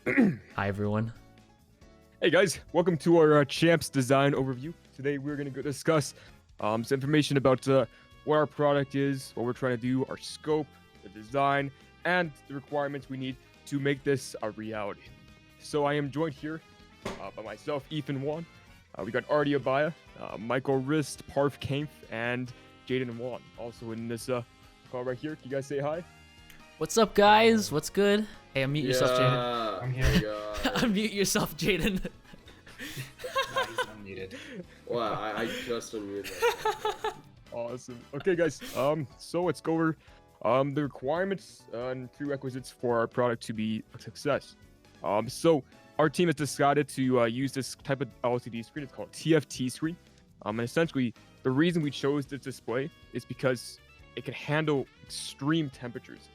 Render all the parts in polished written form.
Hi, everyone. Hey guys, welcome to our Champs design overview. Today we're going to go discuss some information about what our product is, what we're trying to do, our scope, the design, and the requirements we need to make this a reality. So I am joined here by myself, Ethan Wan. We got Artie Abaya, Michael Rist, Parv Kampf, and Jaden Wan. Also in this call right here. Can you guys say hi? What's up, guys? What's good? Hey, unmute yourself, Jaden. Yeah, I'm here. Unmute yourself, Jaden. No, he's unmuted. wow, I just unmuted. Awesome. Okay, guys. So let's go over the requirements and prerequisites for our product to be a success. So our team has decided to use this type of LCD screen. It's called TFT screen. And essentially, the reason we chose this display is because it can handle extreme temperatures.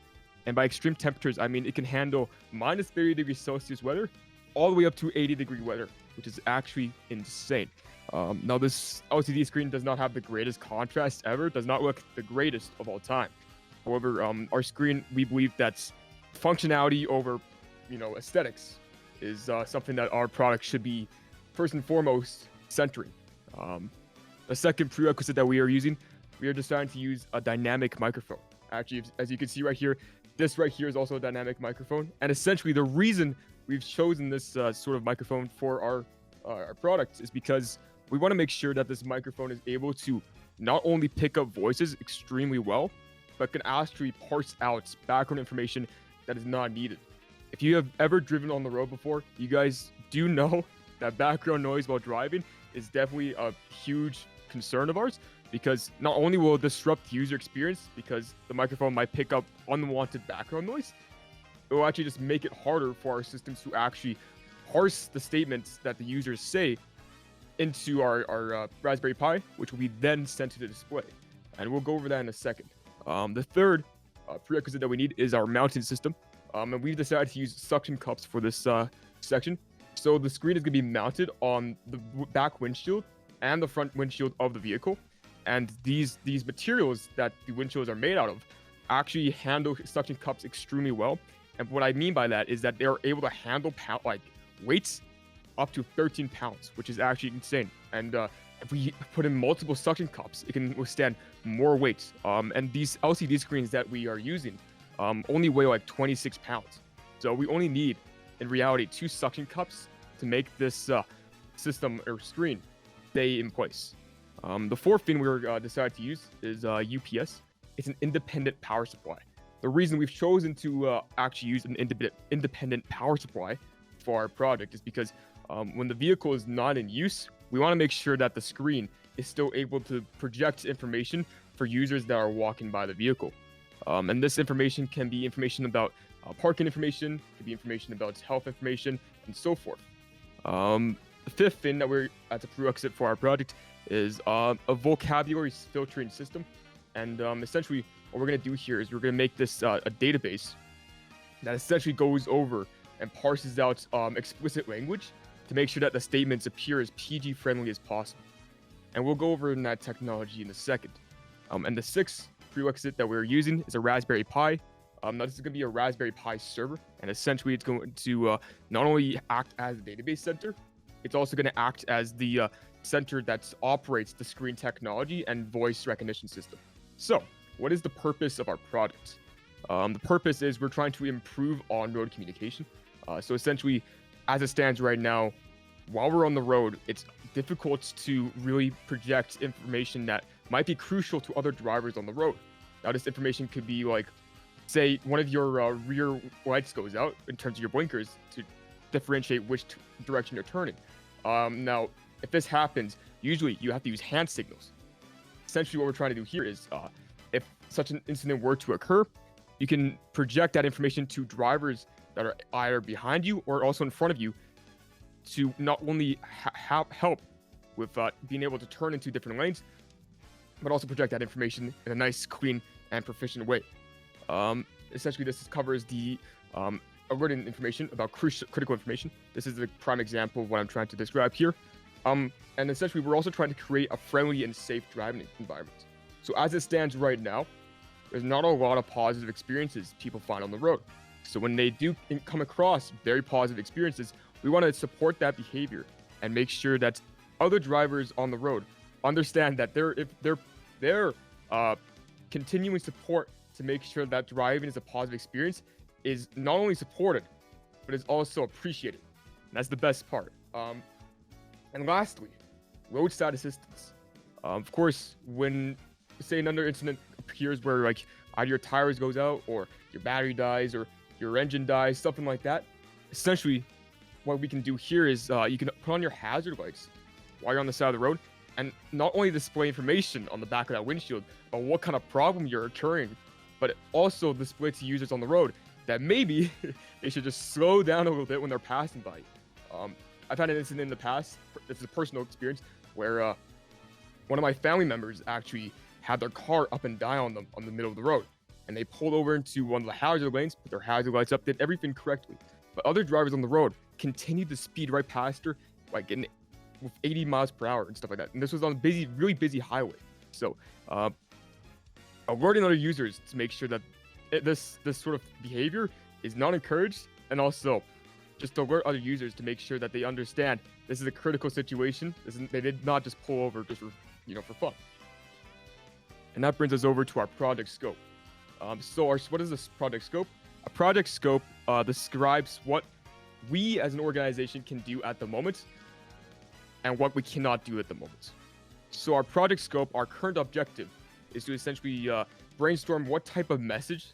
And by extreme temperatures, I mean it can handle minus 30 degrees Celsius weather all the way up to 80-degree weather, which is actually insane. Now, this LCD screen does not have the greatest contrast ever, does not look the greatest of all time. However, our screen, we believe that's functionality over, aesthetics is something that our product should be first and foremost centering. The second prerequisite that we are using, we are deciding to use a dynamic microphone. Actually, as you can see right here, this right here is also a dynamic microphone. And essentially, the reason we've chosen this sort of microphone for our product is because we want to make sure that this microphone is able to not only pick up voices extremely well, but can actually parse out background information that is not needed. If you have ever driven on the road before, you guys do know that background noise while driving is definitely a huge concern of ours, because not only will it disrupt the user experience because the microphone might pick up unwanted background noise, it will actually just make it harder for our systems to actually parse the statements that the users say into our Raspberry Pi, which will be then sent to the display. And we'll go over that in a second. The third prerequisite that we need is our mounting system. And we've decided to use suction cups for this section. So the screen is going to be mounted on the back windshield and the front windshield of the vehicle. And these materials that the windshields are made out of actually handle suction cups extremely well. And what I mean by that is that they're able to handle weights up to 13 pounds, which is actually insane. And if we put in multiple suction cups, it can withstand more weight. And these LCD screens that we are using only weigh like 26 pounds. So we only need, in reality, 2 suction cups to make this system or screen stay in place. The fourth thing we're decided to use is UPS. It's an independent power supply. The reason we've chosen to actually use an independent power supply for our project is because when the vehicle is not in use, we want to make sure that the screen is still able to project information for users that are walking by the vehicle. And this information can be information about parking information, could be information about health information, and so forth. The fifth thing that we're at the prerequisite for our project is a vocabulary filtering system. And essentially, what we're going to do here is we're going to make this a database that essentially goes over and parses out explicit language to make sure that the statements appear as PG friendly as possible. And we'll go over in that technology in a second. And the sixth prerequisite that we're using is a Raspberry Pi. Now this is going to be a Raspberry Pi server, and essentially it's going to not only act as a database center, it's also going to act as the center that operates the screen technology and voice recognition system. So, what is the purpose of our product? The purpose is we're trying to improve on-road communication. So essentially, as it stands right now, while we're on the road, it's difficult to really project information that might be crucial to other drivers on the road. Now, this information could be like, say, one of your rear lights goes out in terms of your blinkers to differentiate which direction you're turning. Now, if this happens, usually you have to use hand signals. Essentially, what we're trying to do here is, if such an incident were to occur, you can project that information to drivers that are either behind you or also in front of you to not only help with being able to turn into different lanes, but also project that information in a nice, clean, and proficient way. Essentially, this covers the written information about critical information. This is the prime example of what I'm trying to describe here. And essentially, we're also trying to create a friendly and safe driving environment. So as it stands right now, there's not a lot of positive experiences people find on the road. So when they do come across very positive experiences, we want to support that behavior and make sure that other drivers on the road understand that they're continuing support to make sure that driving is a positive experience is not only supported, but is also appreciated. And that's the best part. And lastly, roadside assistance. Of course, when say another incident appears where like either your tires goes out or your battery dies or your engine dies, something like that, essentially what we can do here is you can put on your hazard lights while you're on the side of the road and not only display information on the back of that windshield about what kind of problem you're occurring, but also display to users on the road that maybe they should just slow down a little bit when they're passing by. I've had an incident in the past, this is a personal experience, where one of my family members actually had their car up and down on the middle of the road. And they pulled over into one of the hazard lanes, put their hazard lights up, did everything correctly. But other drivers on the road continued to speed right past her, like with 80 miles per hour and stuff like that. And this was on a really busy highway. So alerting other users to make sure that this sort of behavior is not encouraged, and also just alert other users to make sure that they understand this is a critical situation. They did not just pull over just for fun. And that brings us over to our project scope. What is this project scope? A project scope describes what we as an organization can do at the moment and what we cannot do at the moment. So our project scope, our current objective, is to essentially brainstorm what type of message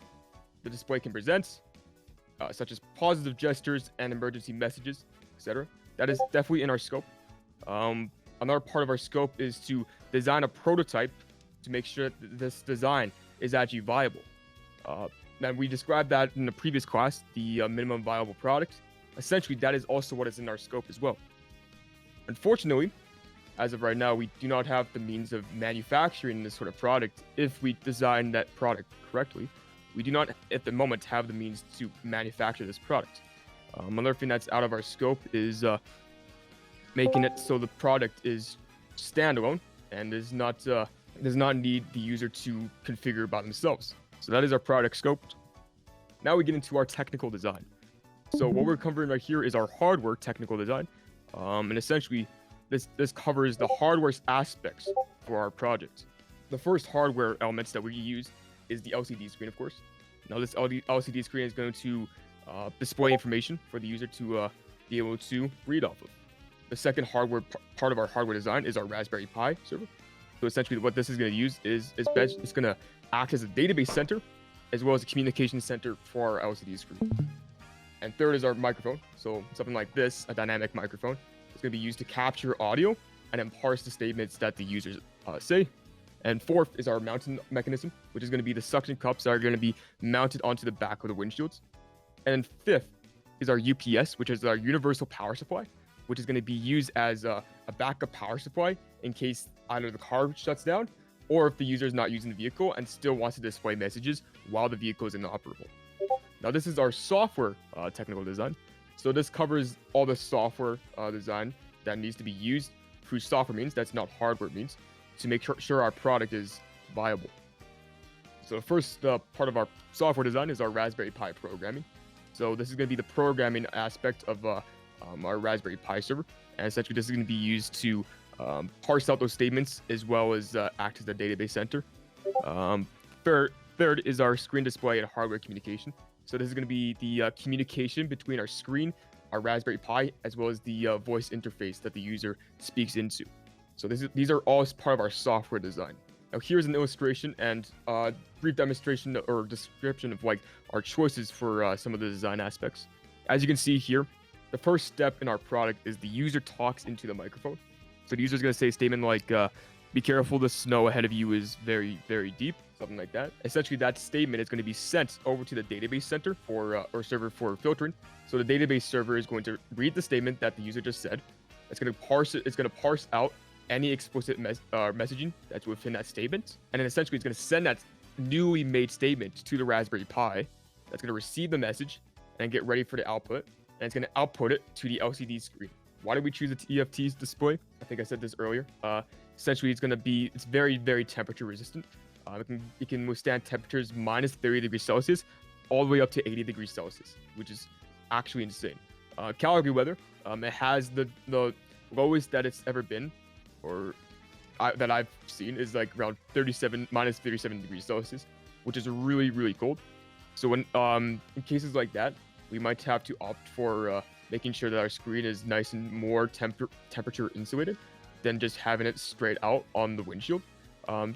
the display can present, such as positive gestures and emergency messages, etc. That is definitely in our scope. Another part of our scope is to design a prototype to make sure that this design is actually viable. And we described that in the previous class, the minimum viable product. Essentially, that is also what is in our scope as well. Unfortunately, as of right now, we do not have the means of manufacturing this sort of product. If we design that product correctly, we do not at the moment have the means to manufacture this product. Another thing that's out of our scope is making it so the product is standalone and does not need the user to configure by themselves. So that is our product scope. Now we get into our technical design. So what we're covering right here is our hardware technical design. And essentially, this covers the hardware aspects for our project. The first hardware elements that we use is the LCD screen, of course. Now this LCD screen is going to display information for the user to be able to read off of. The second hardware part of our hardware design is our Raspberry Pi server. So essentially what this is going to use is it's going to act as a database center as well as a communication center for our LCD screen. And third is our microphone. So something like this, a dynamic microphone, is going to be used to capture audio and then parse the statements that the users say. And fourth is our mounting mechanism, which is going to be the suction cups that are going to be mounted onto the back of the windshields. And fifth is our UPS, which is our universal power supply, which is going to be used as a backup power supply in case either the car shuts down or if the user is not using the vehicle and still wants to display messages while the vehicle is inoperable. Now, this is our software technical design. So this covers all the software design that needs to be used through software means, that's not hardware means, to make sure our product is viable. So the first part of our software design is our Raspberry Pi programming. So this is going to be the programming aspect of our Raspberry Pi server. And essentially, this is going to be used to parse out those statements as well as act as the database center. Third is our screen display and hardware communication. So this is going to be the communication between our screen, our Raspberry Pi, as well as the voice interface that the user speaks into. So these are all part of our software design. Now here's an illustration and brief demonstration or description of like our choices for some of the design aspects. As you can see here, the first step in our product is the user talks into the microphone. So the user is going to say a statement like, be careful, the snow ahead of you is very, very deep, something like that. Essentially, that statement is going to be sent over to the database center or server for filtering. So the database server is going to read the statement that the user just said. It's going to parse it. It's going to parse out any explicit messaging that's within that statement. And then essentially, it's going to send that newly made statement to the Raspberry Pi. That's going to receive the message and get ready for the output. And it's going to output it to the LCD screen. Why did we choose a TFT display? I think I said this earlier. Essentially, it's very, very temperature resistant. It can withstand temperatures minus 30 degrees Celsius all the way up to 80 degrees Celsius, which is actually insane. Calgary weather, it has the lowest that it's ever been, or that I've seen, is like around minus 37 degrees Celsius, which is really, really cold. So when in cases like that, we might have to opt for making sure that our screen is nice and more temperature insulated than just having it straight out on the windshield,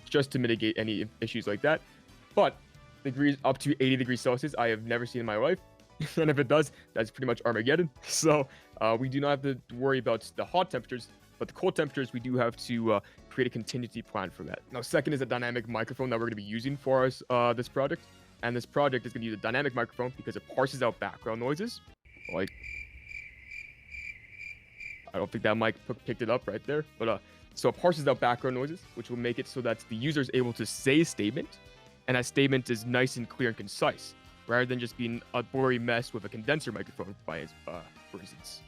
just to mitigate any issues like that. But degrees up to 80 degrees Celsius, I have never seen in my life. And if it does, that's pretty much Armageddon. So we do not have to worry about the hot temperatures, but the cold temperatures, we do have to create a contingency plan for that. Now, second is a dynamic microphone that we're going to be using for this project. And this project is going to use a dynamic microphone because it parses out background noises. Like, I don't think that mic picked it up right there. But so it parses out background noises, which will make it so that the user is able to say a statement, and that statement is nice and clear and concise, rather than just being a blurry mess with a condenser microphone, for instance.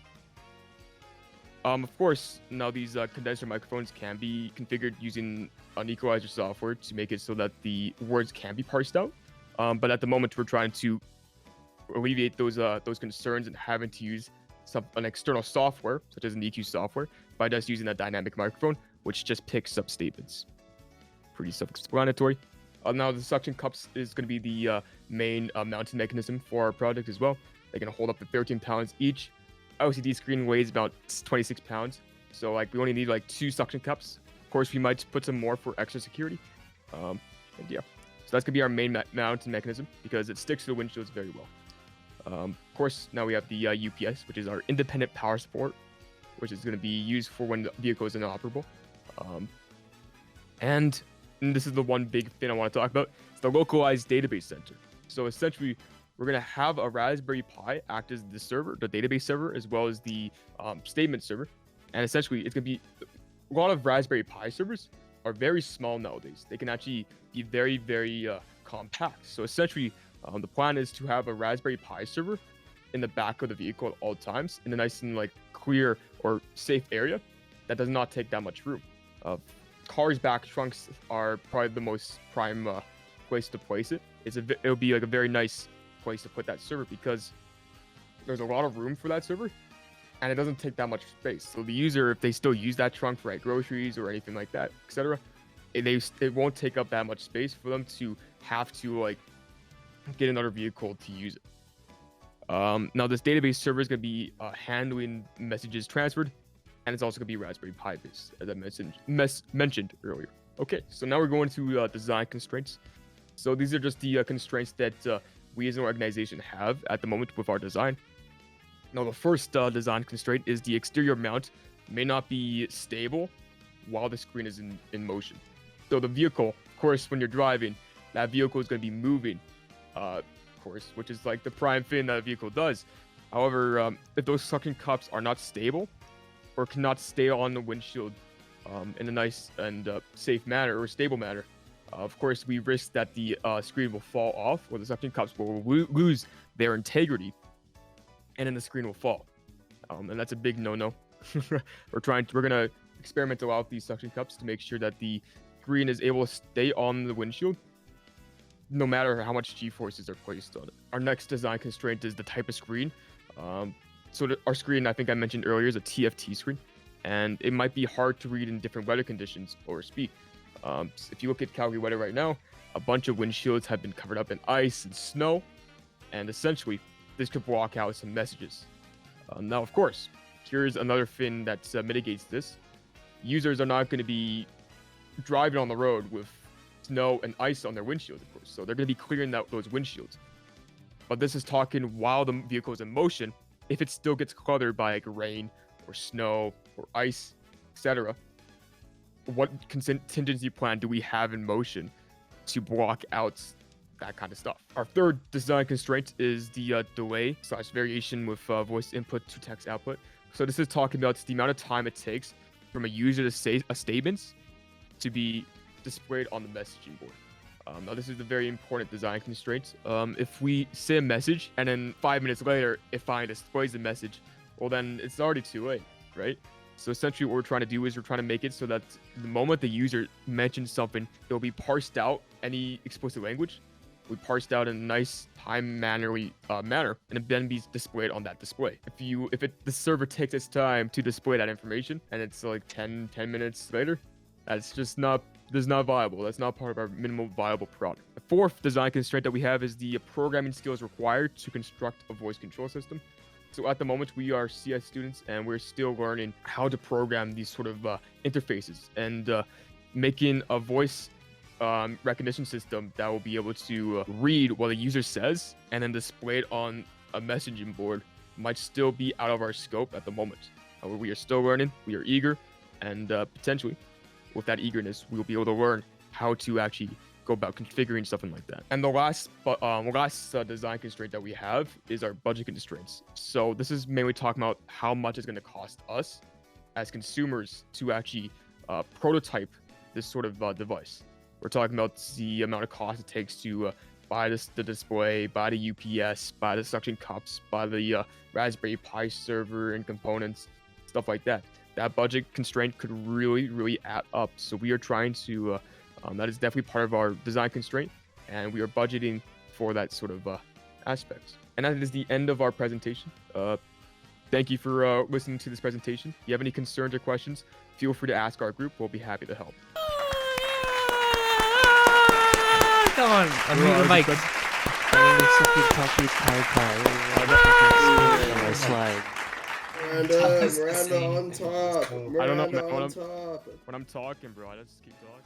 Of course, now these condenser microphones can be configured using an equalizer software to make it so that the words can be parsed out. But at the moment, we're trying to alleviate those concerns and having to use an external software, such as an EQ software, by just using a dynamic microphone, which just picks up statements. Pretty self-explanatory. Now, the suction cups is going to be the main mounting mechanism for our project as well. They're going to hold up to 13 pounds each. LCD screen weighs about 26 pounds. So, like, we only need, like, 2 suction cups. Of course, we might put some more for extra security. And yeah. So that's going to be our main mounting mechanism because it sticks to the windshields very well. Of course, now we have the UPS, which is our independent power support, which is going to be used for when the vehicle is inoperable. And this is the one big thing I want to talk about. It's the localized database center. So essentially, we're going to have a Raspberry Pi act as the server, the database server, as well as the statement server. And essentially, it's going to be a lot of Raspberry Pi servers are very small nowadays. They can actually be very, very compact. So essentially, the plan is to have a Raspberry Pi server in the back of the vehicle at all times in a nice and like clear or safe area that does not take that much room. Cars' back trunks are probably the most prime place to place it. It'll be like a very nice place to put that server because there's a lot of room for that server and it doesn't take that much space. So the user, if they still use that trunk for like groceries or anything like that, etc., it won't take up that much space for them to have to like get another vehicle to use it. Now this database server is going to be handling messages transferred, and it's also going to be Raspberry Pi based, as I mentioned earlier. Okay, so now we're going to design constraints. So these are just the constraints that we as an organization have at the moment with our design. Now the first design constraint is the exterior mount may not be stable while the screen is in motion. So the vehicle, of course, when you're driving, that vehicle is going to be moving, of course, which is like the prime thing that a vehicle does. However, if those suction cups are not stable or cannot stay on the windshield in a nice and safe manner or stable manner, of course, we risk that the screen will fall off or the suction cups will lose their integrity and then the screen will fall. And that's a big no-no. We're going to experimental out these suction cups to make sure that the screen is able to stay on the windshield no matter how much G-forces are placed on it. Our next design constraint is the type of screen. Our screen, I think I mentioned earlier, is a TFT screen, and it might be hard to read in different weather conditions or speed. If you look at Calgary weather right now, a bunch of windshields have been covered up in ice and snow, and essentially, this could block out some messages. Now, of course, here's another thing that mitigates this. Users are not going to be driving on the road with snow and ice on their windshields, of course. So they're going to be clearing out those windshields. But this is talking while the vehicle is in motion. If it still gets cluttered by like rain or snow or ice, etc., what contingency plan do we have in motion to block out that kind of stuff? Our third design constraint is the delay/variation with voice input to text output. So this is talking about the amount of time it takes from a user to say a statement to be displayed on the messaging board. Now this is a very important design constraint. If we say a message and then 5 minutes later it finally displays the message, well then it's already too late, right? So essentially what we're trying to do is we're trying to make it so that the moment the user mentions something, it'll be parsed out any explicit language we parsed out in a nice time manner, and it then be displayed on that display. If the server takes its time to display that information, and it's like 10 minutes later, that's not viable. That's not part of our minimal viable product. The fourth design constraint that we have is the programming skills required to construct a voice control system. So at the moment, we are CS students, and we're still learning how to program these sort of interfaces and making a voice recognition system that will be able to read what the user says and then display it on a messaging board might still be out of our scope at the moment. However, we are still learning, we are eager, and potentially with that eagerness, we'll be able to learn how to actually go about configuring something like that. And the last design constraint that we have is our budget constraints. So this is mainly talking about how much it's going to cost us as consumers to actually prototype this sort of device. We're talking about the amount of cost it takes to buy the display, buy the UPS, buy the suction cups, buy the Raspberry Pi server and components, stuff like that. That budget constraint could really add up. So we are trying to, that is definitely part of our design constraint, and we are budgeting for that sort of aspects. And that is the end of our presentation. Thank you for listening to this presentation. If you have any concerns or questions, feel free to ask our group. We'll be happy to help. Come on, unmute the mic. Miranda on top. I don't know, Miranda man. on top. When I'm talking, bro, I just keep talking.